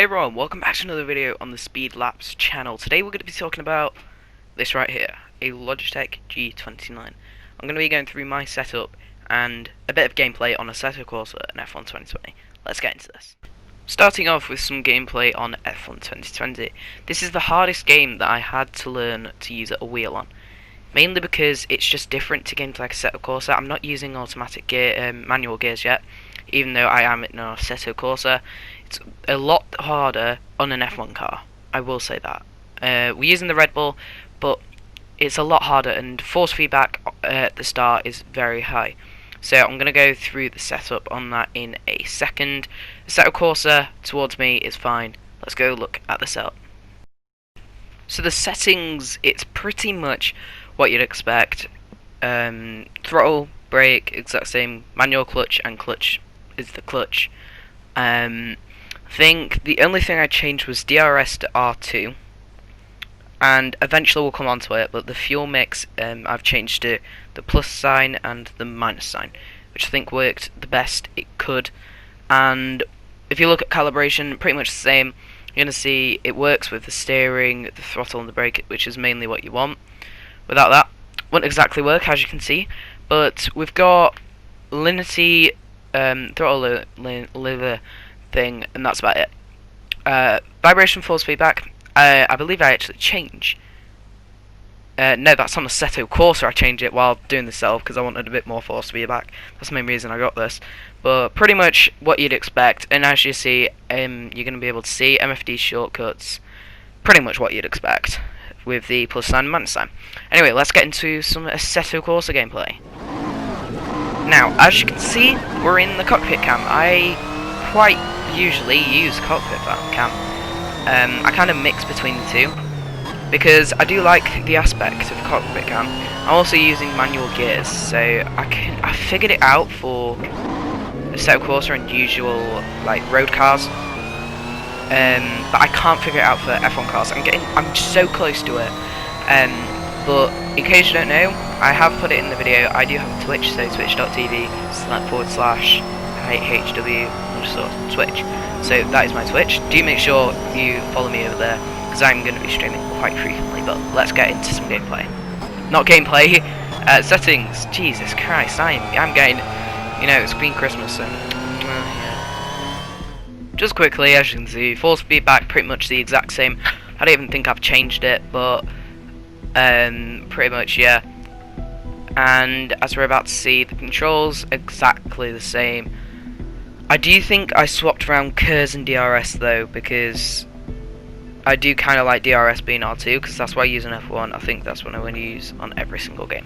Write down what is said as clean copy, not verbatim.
everyone, welcome back to another video on the Speed Lapse channel. Today we're going to be talking about this right here, a Logitech G29. I'm going to be going through my setup and a bit of gameplay on Assetto Corsa and F1 2020. Let's get into this. Starting off with some gameplay on F1 2020. This is the hardest game that I had to learn to use a wheel on. Mainly because it's just different to games like Assetto Corsa. I'm not using automatic gear, manual gears yet, even though I am in an Assetto Corsa. It's a lot harder on an F1 car, I will say that. We're using the Red Bull, but it's a lot harder, and force feedback at the start is very high. So I'm going to go through the setup on that in a second. Assetto Corsa towards me is fine. Let's go look at the setup. So the settings, it's pretty much what you'd expect. Throttle, brake, exact same. Manual clutch, and clutch is the clutch. I think the only thing I changed was DRS to R2, and eventually we'll come on to it, but the fuel mix I've changed to the plus sign and the minus sign, which I think worked the best it could. And if you look at calibration, pretty much the same. You're going to see it works with the steering, the throttle and the brake, which is mainly what you want. Without that, wouldn't exactly work, as you can see. But we've got linearity, throttle lever thing, and that's about it. Vibration, force feedback, I believe I actually change. No, that's on Assetto Corsa. I changed it while doing the setup because I wanted a bit more force feedback. That's the main reason I got this. But pretty much what you'd expect, and as you see, you're going to be able to see MFD shortcuts. Pretty much what you'd expect with the plus sign and minus sign. Anyway, let's get into some Assetto Corsa gameplay. Now, as you can see, we're in the cockpit cam. I quite usually use cockpit cam. I kind of mix between the two because I do like the aspect of cockpit cam. I'm also using manual gears, so I figured it out for Assetto Corsa and usual like road cars. But I can't figure it out for F1 cars. I'm so close to it. But in case you don't know, I have put it in the video. I do have a Twitch, so twitch.tv//HW_Twitch. So that is my Twitch. Do make sure you follow me over there, because I'm going to be streaming quite frequently. But let's get into some gameplay. Not gameplay, settings. Jesus Christ, I'm getting, it's been Christmas and just quickly, as you can see, force feedback pretty much the exact same. I don't even think I've changed it, but pretty much, yeah. And as we're about to see, the controls exactly the same. I do think I swapped around KERS and DRS though, because I do kind of like DRS being R2, because that's what I use in F1. I think that's what I'm going to use on every single game.